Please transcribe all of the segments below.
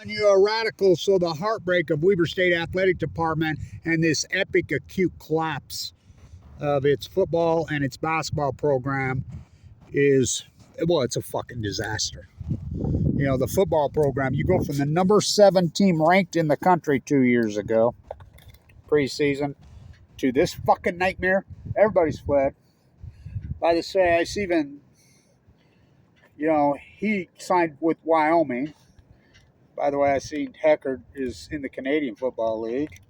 You a radical, so the heartbreak of Weber State Athletic Department and this epic acute collapse of its football and its basketball program is, well, it's a fucking disaster. You know, the football program, you go from the number 7 team ranked in the country 2 years ago, preseason, to this fucking nightmare. Everybody's fled. By the say, I see even, he signed with Wyoming. By the way, I see Heckard is in the Canadian Football League.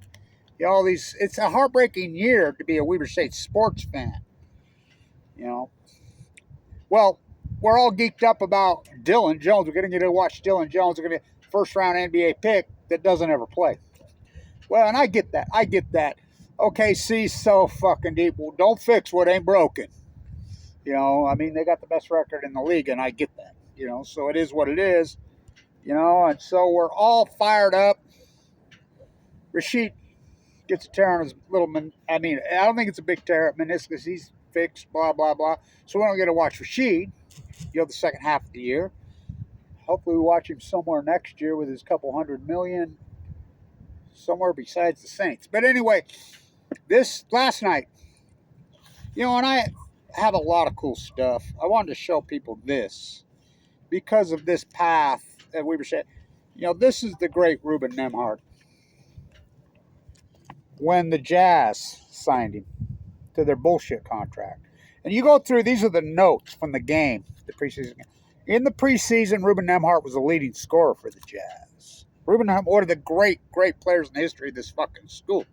All these, it's a heartbreaking year to be a Weber State sports fan. Well, we're all geeked up about Dylan Jones. We're going to get to watch Dylan Jones. We're going to get first round NBA pick that doesn't ever play. Well, and I get that. OKC's so fucking deep. Well, don't fix what ain't broken. They got the best record in the league, and I get that. So it is what it is. And so we're all fired up. Rashid gets a tear on his little, I don't think it's a big tear at meniscus. He's fixed, blah, blah, blah. So we don't get to watch Rashid, the second half of the year. Hopefully we watch him somewhere next year with his couple $100 million, somewhere besides the Saints. But anyway, this last night, and I have a lot of cool stuff. I wanted to show people this because of this path that we were saying. This is the great Ruben Nemhard. When the Jazz signed him to their bullshit contract. And you go through, these are the notes from the game, the preseason game. In the preseason, Ruben Nemhart was the leading scorer for the Jazz. Ruben Nemhart, one of the great, great players in the history of this fucking school.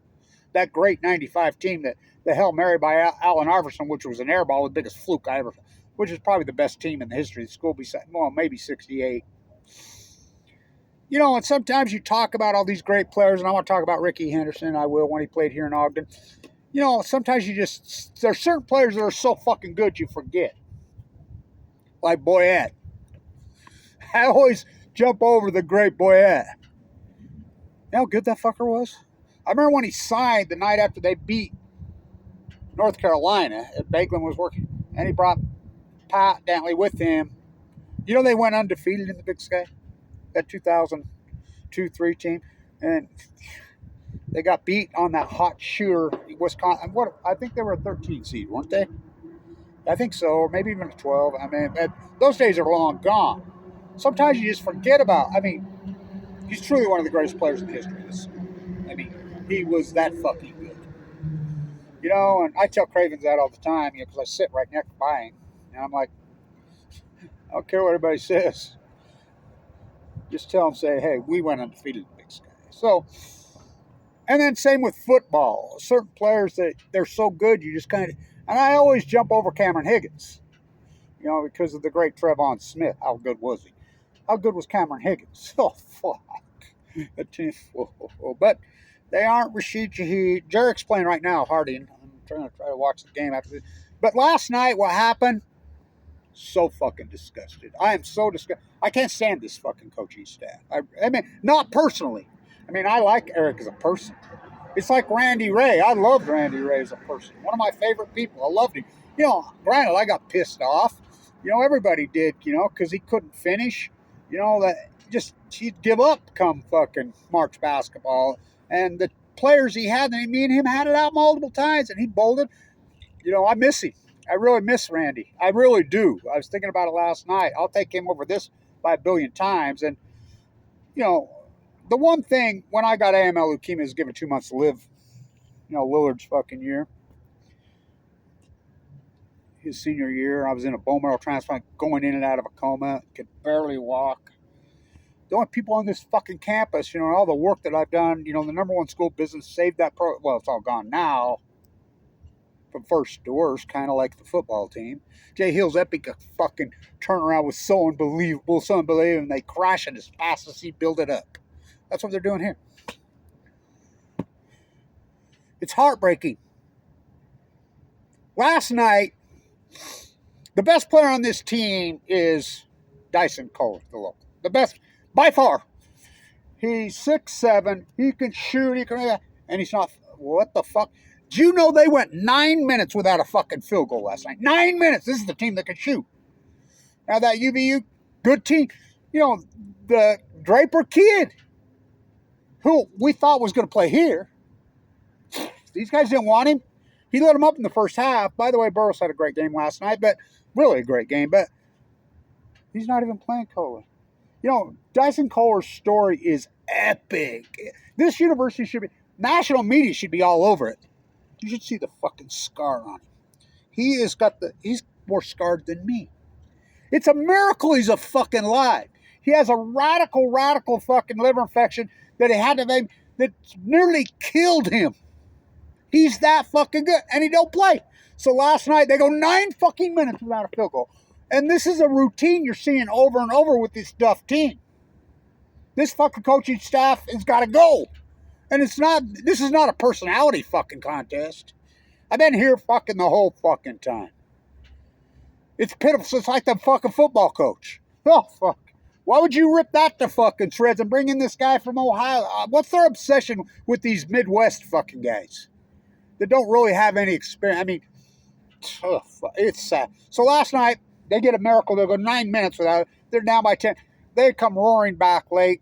That great 95 team that the Hail Mary by Allen Iverson, which was an air ball, the biggest fluke I ever, which is probably the best team in the history of the school, besides, well, maybe 68. And sometimes you talk about all these great players, and I want to talk about Ricky Henderson. I will when he played here in Ogden. Sometimes there's certain players that are so fucking good you forget. Like Boyette. I always jump over the great Boyette. You know how good that fucker was? I remember when he signed the night after they beat North Carolina, Bagelin was working, and he brought Pat Dantley with him. They went undefeated in the Big Sky. That 2002-3 team, and they got beat on that hot shooter Wisconsin. I think they were a 13 seed, weren't they? I think so, or maybe even a 12. Those days are long gone. Sometimes you just forget about. He's truly one of the greatest players in the history of this school. He was that fucking good. And I tell Cravens that all the time, because I sit right next by him, and I'm like, I don't care what everybody says. Just tell them, say, hey, we went undefeated in the Big Sky. So, and then same with football. Certain players, they're so good, you just kind of, and I always jump over Cameron Higgins, because of the great Trevon Smith. How good was he? How good was Cameron Higgins? Oh, fuck. But they aren't Rashid Shaheed. Jarek's playing right now, Harding. I'm trying to watch the game after this. But last night, what happened? So fucking disgusted. I am so disgusted. I can't stand this fucking coaching staff. Not personally. I like Eric as a person. It's like Randy Ray. I loved Randy Ray as a person. One of my favorite people. I loved him. Granted, I got pissed off. Everybody did, because he couldn't finish. He'd give up come fucking March basketball. And the players he had, me and him had it out multiple times, and he bolted. I miss him. I really miss Randy. I really do. I was thinking about it last night. I'll take him over this by a billion times. And, the one thing, when I got AML leukemia, was given 2 months to live. Lillard's fucking year. His senior year, I was in a bone marrow transplant, going in and out of a coma, could barely walk. The only people on this fucking campus, all the work that I've done, the number one school business saved that well, it's all gone now. From first to worst, kind of like the football team. Jay Hill's epic fucking turnaround was so unbelievable, and they crash it as fast as he built it up. That's what they're doing here. It's heartbreaking. Last night, the best player on this team is Dyson Cole, the local. The best, by far. He's 6'7", he can shoot, and he's not, what the fuck? Do you know they went 9 minutes without a fucking field goal last night? 9 minutes. This is the team that can shoot. Now that UVU, good team. The the Draper kid, who we thought was going to play here. These guys didn't want him. He let him up in the first half. By the way, Burroughs had a great game last night, but really a great game. But he's not even playing Kohler. You know, Dyson Kohler's story is epic. This university should be, national media should be all over it. You should see the fucking scar on him. He's more scarred than me. It's a miracle he's a fucking alive. He has a radical fucking liver infection that that nearly killed him. He's that fucking good, and he don't play. So last night, they go 9 fucking minutes without a field goal. And this is a routine you're seeing over and over with this Duff team. This fucking coaching staff has got to go. And this is not a personality fucking contest. I've been here fucking the whole fucking time. It's pitiful. It's like the fucking football coach. Oh, fuck. Why would you rip that to fucking shreds and bring in this guy from Ohio? What's their obsession with these Midwest fucking guys that don't really have any experience? I mean, it's sad. So last night, they get a miracle. They'll go 9 minutes without it. They're down by 10. They come roaring back late.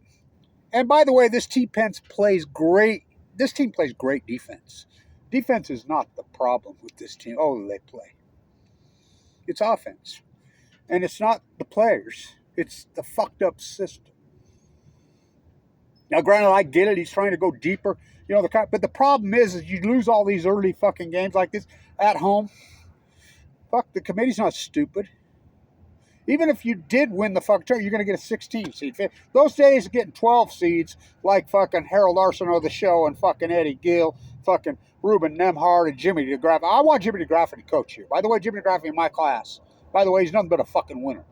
And by the way, this team plays great. This team plays great defense. Defense is not the problem with this team. Oh, they play. It's offense. And it's not the players. It's the fucked up system. Now, granted, I get it. He's trying to go deeper. You know, but the problem is you lose all these early fucking games like this at home. Fuck, the committee's not stupid. Even if you did win the fucking tournament, you're going to get a 16 seed. Those days of getting 12 seeds like fucking Harold Larson of the show and fucking Eddie Gill, fucking Ruben Nemhard and Jimmy DeGraff. I want Jimmy DeGraff to coach here. By the way, Jimmy DeGraff in my class. By the way, he's nothing but a fucking winner.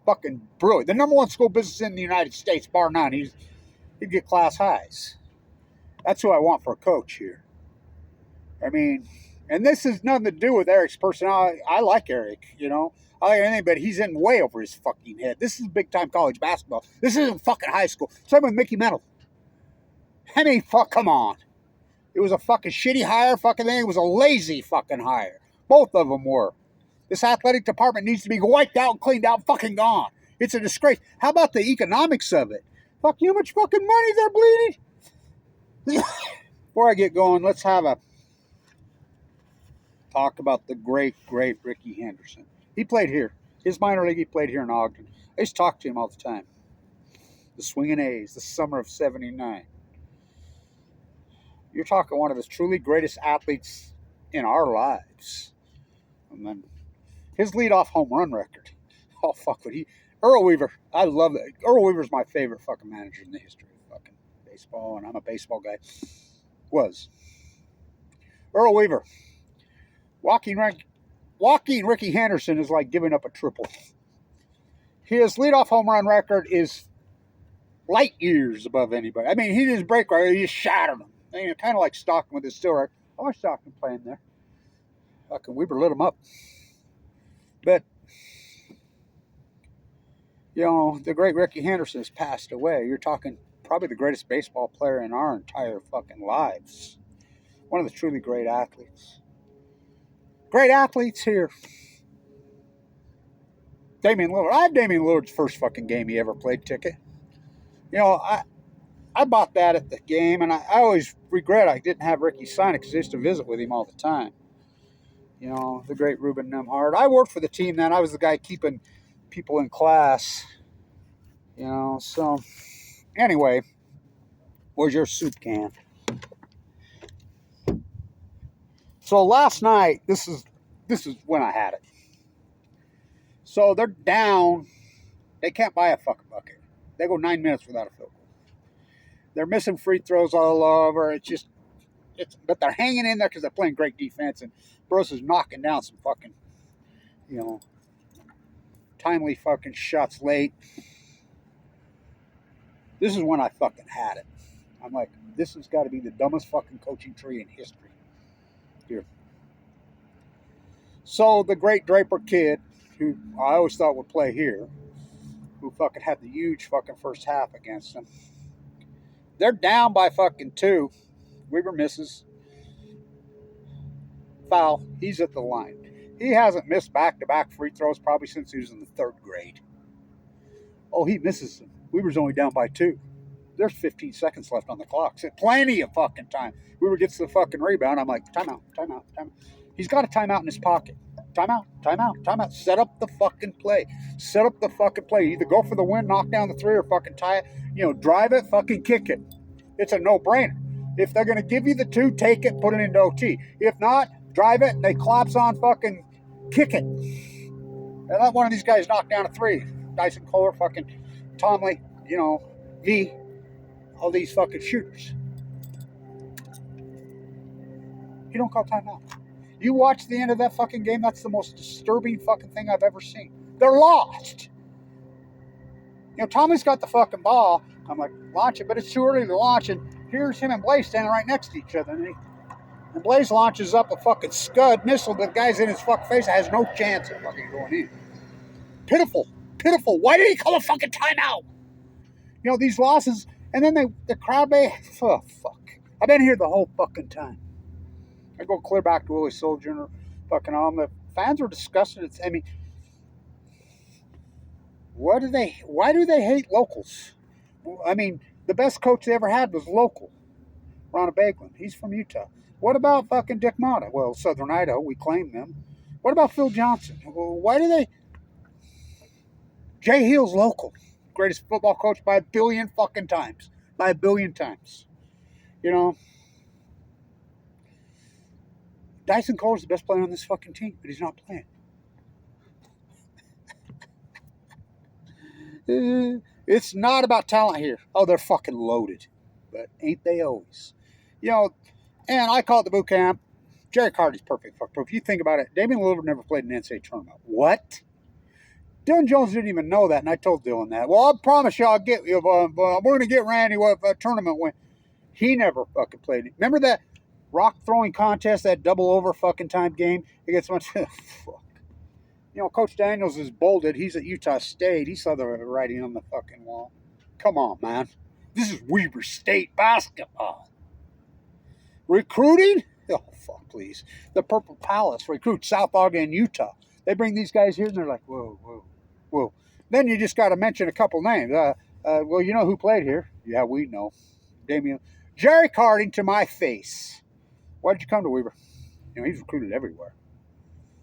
Fucking brilliant. The number one school business in the United States, bar none. He'd get class highs. That's who I want for a coach here. I mean, and this has nothing to do with Eric's personality. I like Eric, you know. I like anything, but he's in way over his fucking head. This is big-time college basketball. This isn't fucking high school. Same with Mickey Mantle. I mean, fuck, come on. It was a fucking shitty hire fucking thing. It was a lazy fucking hire. Both of them were. This athletic department needs to be wiped out, cleaned out, fucking gone. It's a disgrace. How about the economics of it? Fuck, you know how much fucking money they're bleeding? Before I get going, let's have a talk about the great Ricky Henderson. He played here. His minor league, he played here in Ogden. I used to talk to him all the time. The Swinging A's, the summer of '79. You're talking one of the truly greatest athletes in our lives. And then his leadoff home run record. Oh, fuck. Earl Weaver. I love that. Earl Weaver's my favorite fucking manager in the history of fucking baseball, and I'm a baseball guy. Was. Earl Weaver. Walking Ricky Henderson is like giving up a triple. His leadoff home run record is light years above anybody. I mean, he didn't break right. He just shattered him. You know, kind of like Stockton with his still record. I watched Stockton playing there. Fucking Weaver lit him up. But, you know, the great Ricky Henderson has passed away. You're talking probably the greatest baseball player in our entire fucking lives. One of the truly great athletes. Great athletes here. Damian Lillard. I have Damian Lillard's first fucking game he ever played ticket. You know, I bought that at the game, and I always regret I didn't have Ricky sign it because I used to visit with him all the time. You know, the great Ruben Nemhard. I worked for the team then. I was the guy keeping people in class. You know, so anyway, where's your soup can? So last night, this is when I had it. So they're down. They can't buy a fucking bucket. They go 9 minutes without a field goal. They're missing free throws all over. But they're hanging in there because they're playing great defense. And Burroughs is knocking down some fucking, you know, timely fucking shots late. This is when I fucking had it. I'm like, this has got to be the dumbest fucking coaching tree in history. Here. So the great Draper kid, who I always thought would play here, who fucking had the huge fucking first half against them. They're down by fucking 2. Weaver misses. Foul. He's at the line. He hasn't missed back-to-back free throws probably since he was in the 3rd grade. Oh, he misses them. Weber's only down by 2. There's 15 seconds left on the clock. So plenty of fucking time. Weber gets the fucking rebound. I'm like, timeout, timeout, timeout. He's got a timeout in his pocket. Timeout, timeout, timeout. Set up the fucking play. Set up the fucking play. Either go for the win, knock down the 3, or fucking tie it. Drive it, fucking kick it. It's a no-brainer. If they're going to give you the 2, take it, put it into OT. If not, drive it, they collapse on fucking kick it. And let one of these guys knock down a 3. Dyson Kohler, fucking Tomley, V, all these fucking shooters. You don't call timeout. You watch the end of that fucking game, that's the most disturbing fucking thing I've ever seen. They're lost. Tommy's got the fucking ball. I'm like, launch it, but it's too early to launch. And here's him and Blaze standing right next to each other. And Blaze launches up a fucking Scud missile, but the guy's in his fucking face. Has no chance of fucking going in. Pitiful. Pitiful. Why did he call a fucking timeout? These losses. And then the crowd, oh, fuck. I've been here the whole fucking time. I go clear back to Willie Soldier and fucking all. The fans were disgusted. Why do they hate locals? The best coach they ever had was local. Ronald Baglin. He's from Utah. What about fucking Dick Motta? Well, Southern Idaho, we claim them. What about Phil Johnson? Well, why do they... Jay Heal's local. Greatest football coach by a billion fucking times. By a billion times. Dyson Kohler's the best player on this fucking team, but he's not playing. It's not about talent here. Oh, they're fucking loaded. But ain't they always? And I call it the boot camp. Jerry Carty's perfect fuck proof. You think about it, Damian Lillard never played an NCAA tournament. What? Dylan Jones didn't even know that, and I told Dylan that. Well, I promise you, we're going to get Randy with a tournament win. He never fucking played it. Remember that rock throwing contest, that double over fucking time game against much. Fuck. Coach Daniels is bolded. He's at Utah State. He saw the writing on the fucking wall. Come on, man. This is Weber State basketball. Recruiting? Oh, fuck, please. The Purple Palace recruits South Ogden, Utah. They bring these guys here, and they're like, whoa, whoa, whoa. Then you just got to mention a couple names. Well, you know who played here? Yeah, we know. Jerry Carding to my face. Why did you come to Weber? He's recruited everywhere.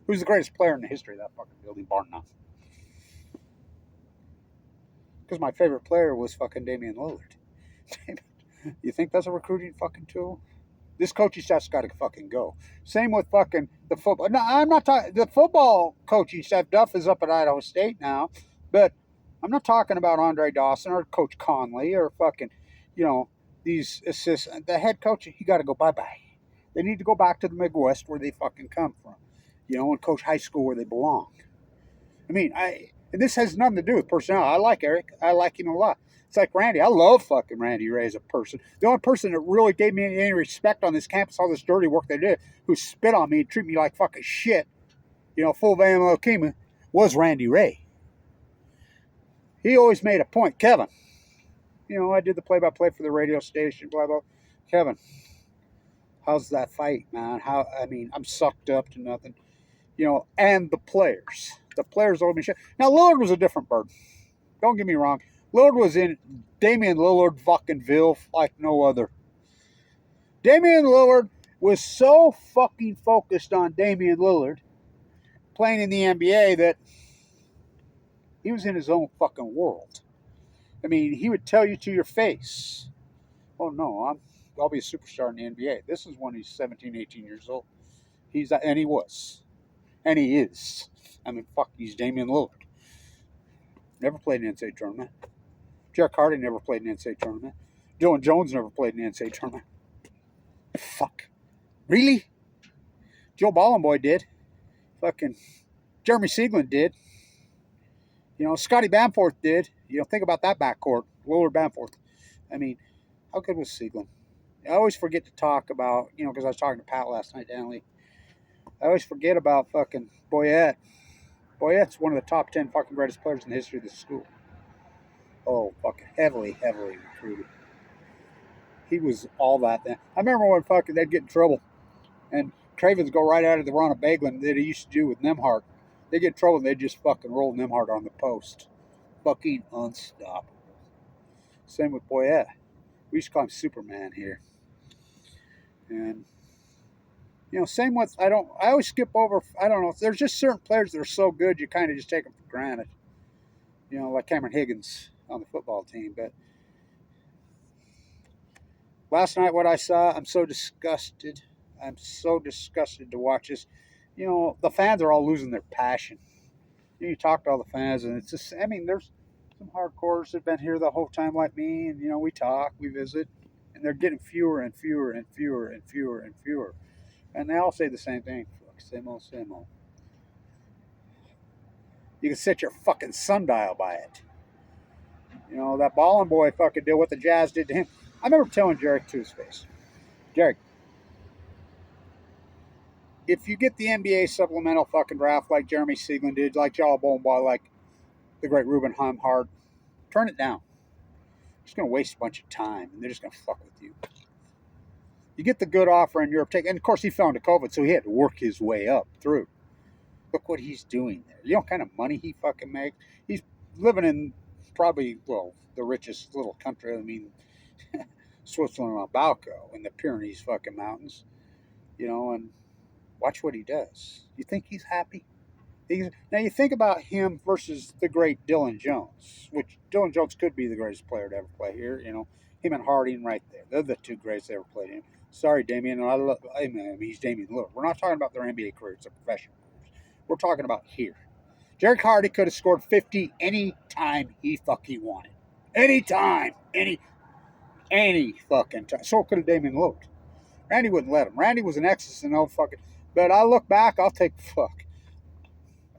Who's the greatest player in the history of that fucking building, bar none? Because my favorite player was fucking Damian Lillard. You think that's a recruiting fucking tool? This coaching staff's got to fucking go. Same with fucking the football. No, I'm not talking. The football coaching staff, Duff is up at Idaho State now, but I'm not talking about Andre Dawson or Coach Conley or fucking, these assistants. The head coach, he got to go bye-bye. They need to go back to the Midwest where they fucking come from, and coach high school where they belong. And this has nothing to do with personality. I like Eric. I like him a lot. It's like Randy. I love fucking Randy Ray as a person. The only person that really gave me any respect on this campus, all this dirty work they did, who spit on me and treated me like fucking shit, full of leukemia, was Randy Ray. He always made a point. Kevin, I did the play-by-play for the radio station, blah, blah. Kevin, how's that fight, man? I'm sucked up to nothing. And the players. The players owed me shit. Now, Lillard was a different bird. Don't get me wrong. Lillard was in Damian Lillard fucking Ville like no other. Damian Lillard was so fucking focused on Damian Lillard playing in the NBA that he was in his own fucking world. He would tell you to your face, oh no, I'll be a superstar in the NBA. This is when he's 17, 18 years old. And he was. And he is. He's Damian Lillard. Never played an NCAA tournament. Jared Carter never played an NCAA tournament. Dylan Jones never played an NCAA tournament. Fuck. Really? Joe Ballenboy did. Fucking Jeremy Sieglin did. Scotty Bamforth did. Think about that backcourt. Lillard Bamforth. How good was Sieglin? I always forget to talk about, because I was talking to Pat last night, Dan Lee. I always forget about fucking Boyette. Boyette's one of the top 10 fucking greatest players in the history of this school. Oh, fucking heavily, heavily recruited. He was all that then. I remember when fucking they'd get in trouble and Cravens go right out of the Ronald Baglin that he used to do with Nemhart. They get in trouble and they just fucking roll Nemhart on the post. Fucking unstoppable. Same with Boyette. We used to call him Superman here. And same with I always skip over. I don't know. There's just certain players that are so good you kind of just take them for granted. Like Cameron Higgins on the football team. But last night, what I saw, I'm so disgusted. I'm so disgusted to watch this. The fans are all losing their passion. You talk to all the fans, and it's just, there's some hardcores that have been here the whole time like me, and, we talk, we visit, and they're getting fewer and fewer and fewer and fewer and fewer. And they all say the same thing. Same old, same old. You can set your fucking sundial by it. That Ballin boy fucking did what the Jazz did to him. I remember telling Jarek to his face, Jarek, if you get the NBA supplemental fucking draft like Jeremy Sieglin did, like Jala Bowenbach, like the great Ruben Heimhard, turn it down. It's going to waste a bunch of time, and they're just going to fuck with you. You get the good offer in Europe, and of course he fell into COVID, so he had to work his way up through. Look what he's doing there. You know what kind of money he fucking makes? He's living in probably, the richest little country. Switzerland on Balco in the Pyrenees fucking mountains. And watch what he does. You think he's happy? Now you think about him versus the great Dylan Jones, which Dylan Jones could be the greatest player to ever play here. Him and Harding right there. They're the two greatest that ever played him. Sorry, Damian. He's Damian Lillard. We're not talking about their NBA careers, their professional careers. We're talking about here. Jarek Hardy could have scored 50 any time he fucking wanted. Anytime. Any fucking time. So could have Damian Lillard. Randy wouldn't let him. Randy was an excess and no fucking. But I look back, I'll take fuck.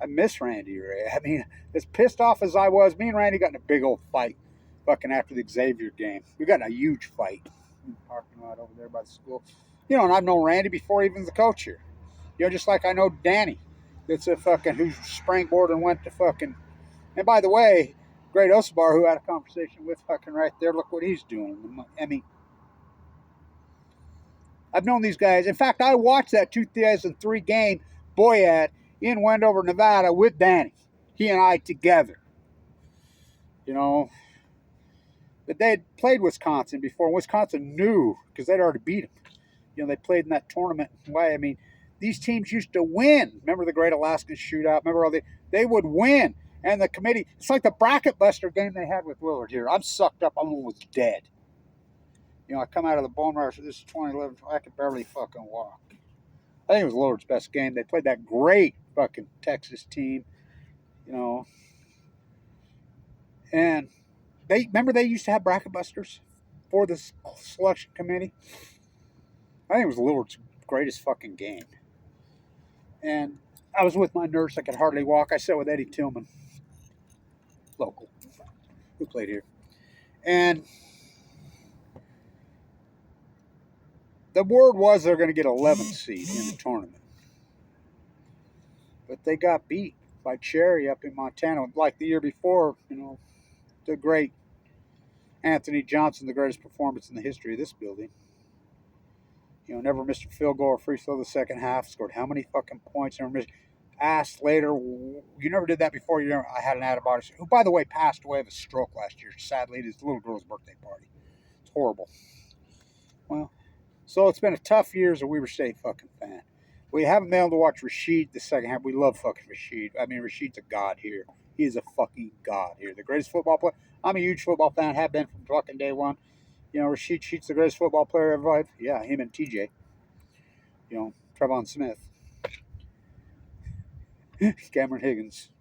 I miss Randy Ray. As pissed off as I was, me and Randy got in a big old fight fucking after the Xavier game. We got in a huge fight in the parking lot over there by the school. And I've known Randy before even the coach here. Just like I know Danny. That's a fucking who sprang-board and went to fucking. And by the way, Great Osabar, who had a conversation with fucking right there, look what he's doing. I've known these guys. In fact, I watched that 2003 game, Boyette, in Wendover, Nevada, with Danny. He and I together. But they had played Wisconsin before. Wisconsin knew because they'd already beat them. They played in that tournament. Why? These teams used to win. Remember the Great Alaskan Shootout? Remember they would win. And the committee, it's like the bracket buster game they had with Willard here. I'm sucked up. I'm almost dead. I come out of the bone rush. This is 2011. I could barely fucking walk. I think it was Willard's best game. They played that great fucking Texas team. And they used to have bracket busters for the selection committee. I think it was Willard's greatest fucking game. And I was with my nurse. I could hardly walk. I sat with Eddie Tillman, local, who played here. And the word was they're going to get 11th seed in the tournament. But they got beat by Cherry up in Montana. Like the year before, the great Anthony Johnson, the greatest performance in the history of this building. Never missed a field goal or free throw the second half. Scored how many fucking points? Never missed. Asked later, you never did that before. I had an antibody. Who, by the way, passed away of a stroke last year. Sadly, at his little girl's birthday party. It's horrible. Well, so it's been a tough year as a Weber State fucking fan. We haven't been able to watch Rashid the second half. We love fucking Rashid. Rashid's a god here. He is a fucking god here. The greatest football player. I'm a huge football fan. Have been from fucking day one. Rashid Sheet's the greatest football player ever lived. Yeah, him and TJ. Trevon Smith. Cameron Higgins.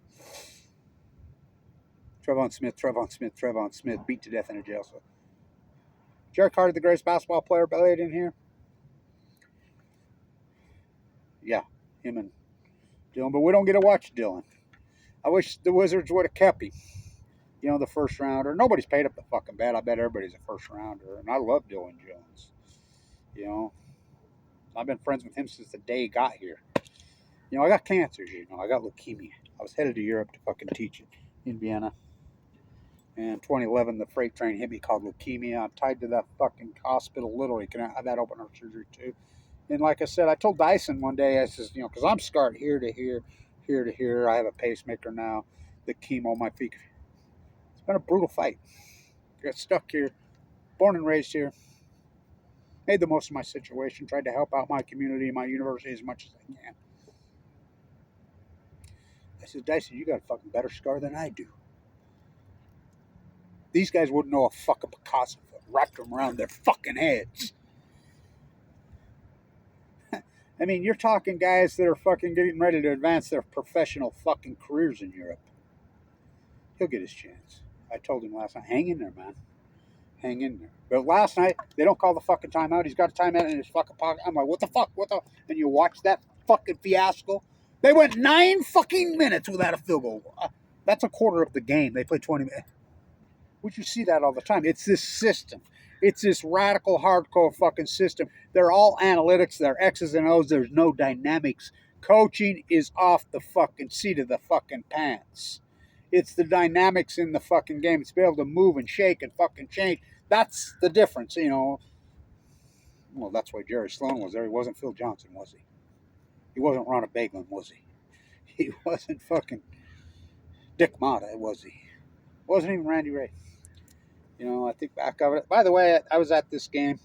Trevon Smith. Beat to death in a jail cell. Jarek Hardy, the greatest basketball player played in here. Yeah, him and Dylan. But we don't get to watch Dylan. I wish the Wizards would have kept him. The first rounder. Nobody's paid up the fucking bet. I bet everybody's a first rounder. And I love Dylan Jones. I've been friends with him since the day he got here. I got cancer. I got leukemia. I was headed to Europe to fucking teach it in Vienna. And 2011, the freight train hit me called leukemia. I'm tied to that fucking hospital literally. Can I have that open heart surgery too? And like I said, I told Dyson one day, I says, because I'm scarred here to here. I have a pacemaker now. The chemo, my feet. It's been a brutal fight. Got stuck here. Born and raised here. Made the most of my situation. Tried to help out my community and my university as much as I can. I said, Dyson, you got a fucking better scar than I do. These guys wouldn't know a fucking Picasso wrapped them around their fucking heads. I mean, you're talking guys that are fucking getting ready to advance their professional fucking careers in Europe. He'll get his chance. I told him last night, hang in there, man. Hang in there. But last night, they don't call the fucking timeout. He's got a timeout in his fucking pocket. I'm like, what the fuck? What the? And you watch that fucking fiasco. They went 9 fucking minutes without a field goal. That's a quarter of the game. They played 20 minutes. Would you see that all the time? It's this system. It's this radical, hardcore fucking system. They're all analytics. They're X's and O's. There's no dynamics. Coaching is off the fucking seat of the fucking pants. It's the dynamics in the fucking game. It's be able to move and shake and fucking change. That's the difference, you know. Well, that's why Jerry Sloan was there. He wasn't Phil Johnson, was he? He wasn't Ronald Baglin, was he? He wasn't fucking Dick Motta, was he? Wasn't even Randy Ray. You know, I think back of it. By the way, I was at this game.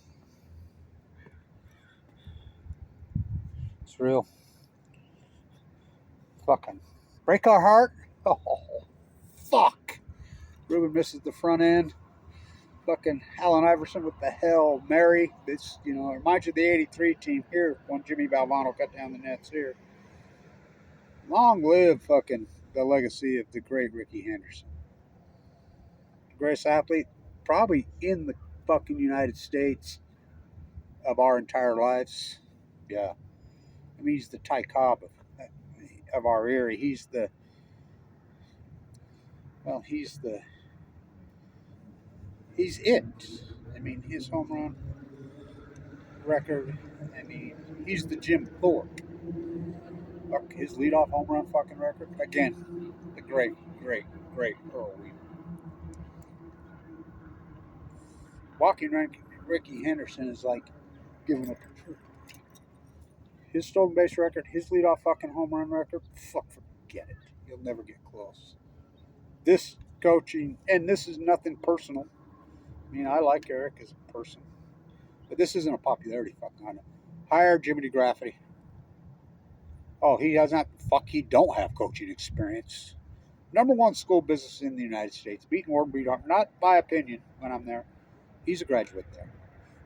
It's real. Fucking break our heart. Oh, fuck. Ruben misses the front end. Fucking Allen Iverson with the Hail Mary. This, you know, reminds you of the 83 team here when Jimmy Valvano cut down the nets here. Long live fucking the legacy of the great Ricky Henderson. Greatest athlete probably in the fucking United States of our entire lives. Yeah. I mean, he's the Ty Cobb of our era. He's it. I mean, his home run record, I mean, he's the Jim Thorpe. Look, his leadoff home run fucking record. Again, the great Earl Weaver. Walking Ricky Henderson is like giving a his stolen base record, his leadoff fucking home run record. Fuck, forget it. You'll never get close. This coaching, and this is nothing personal. I mean, I like Eric as a person, but this isn't a popularity fucking item. Hire Jimmy DeGrafty. Oh, he doesn't. He don't have coaching experience. Number one school business in the United States. Beating Wharton, beat Harvard. Not by opinion when I'm there. He's a graduate there.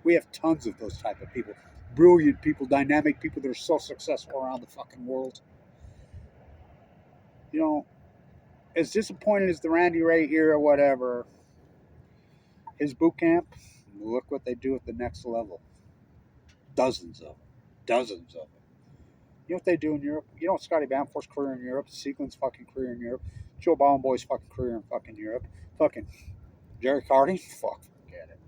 We have tons of those type of people. Brilliant people, dynamic people that are so successful around the fucking world. You know, as disappointed as the Randy Ray era, whatever, his boot camp, look what they do at the next level. Dozens of them. You know what they do in Europe? You know what Scotty Bamforth's career in Europe, Sequin's fucking career in Europe, Joe Ballenboy's fucking career in fucking Europe, fucking Jerry Carty? Fuck, forget it.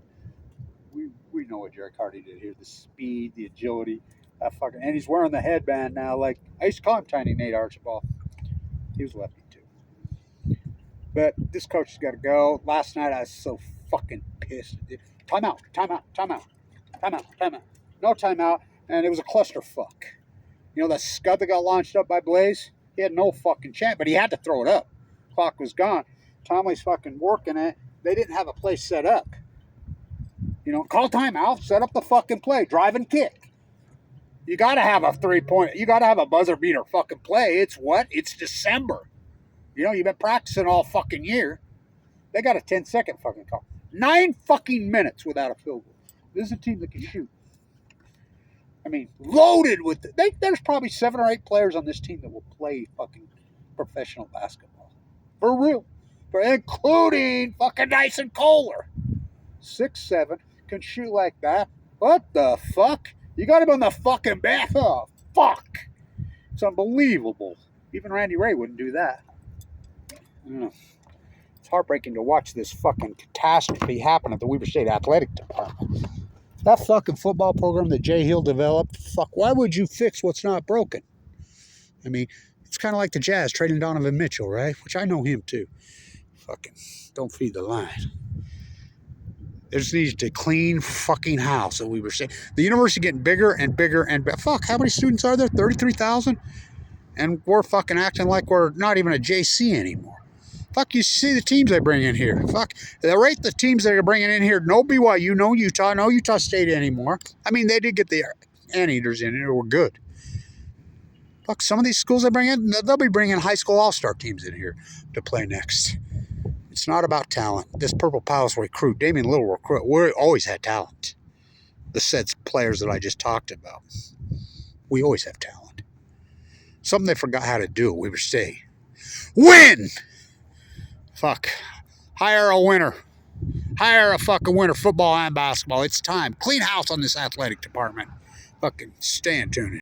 We know what Jerry Carty did here. The speed, the agility, and he's wearing the headband now. Like, I used to call him Tiny Nate Archibald. He was lefty too. But this coach has got to go. Last night I was so fucking pissed. Timeout. No timeout. And it was a clusterfuck. You know that scud that got launched up by Blaze? He had no fucking chance, but he had to throw it up. Clock was gone. Tomley's fucking working it. They didn't have a play set up. You know, call timeout, set up the fucking play, drive and kick. You got to have a 3-point, you got to have a buzzer beater fucking play. It's what? It's December. You know, you've been practicing all fucking year. They got a 10-second fucking call. 9 fucking minutes without a field goal. This is a team that can shoot. I mean, loaded with there's probably 7 or 8 players on this team that will play fucking professional basketball. For real. Including fucking Dyson Kohler. 6'7", can shoot like that. What the fuck? You got him on the fucking back. Oh, fuck. It's unbelievable. Even Randy Ray wouldn't do that. I don't know. It's heartbreaking to watch this fucking catastrophe happen at the Weber State Athletic Department. That fucking football program that Jay Hill developed, fuck, why would you fix what's not broken? I mean, it's kind of like the Jazz trading Donovan Mitchell, right? Which I know him too. Fucking don't feed the line. There just needs to clean fucking house at Weber State. The university getting bigger and bigger and bigger. Fuck, how many students are there? 33,000? And we're fucking acting like we're not even a JC anymore. Fuck, you see the teams they bring in here. Fuck, they rate the teams that are bringing in here. No BYU, no Utah, no Utah State anymore. I mean, they did get the anteaters in here. Were good. Fuck, some of these schools they bring in, they'll be bringing high school all-star teams in here to play next. It's not about talent. This Purple Palace recruit, Damian Little recruit, we always had talent. The sets players that I just talked about. We always have talent. Something they forgot how to do. We would say, win! Fuck. Hire a winner. Hire a fucking winner, football and basketball. It's time. Clean house on this athletic department. Fucking stay in tune.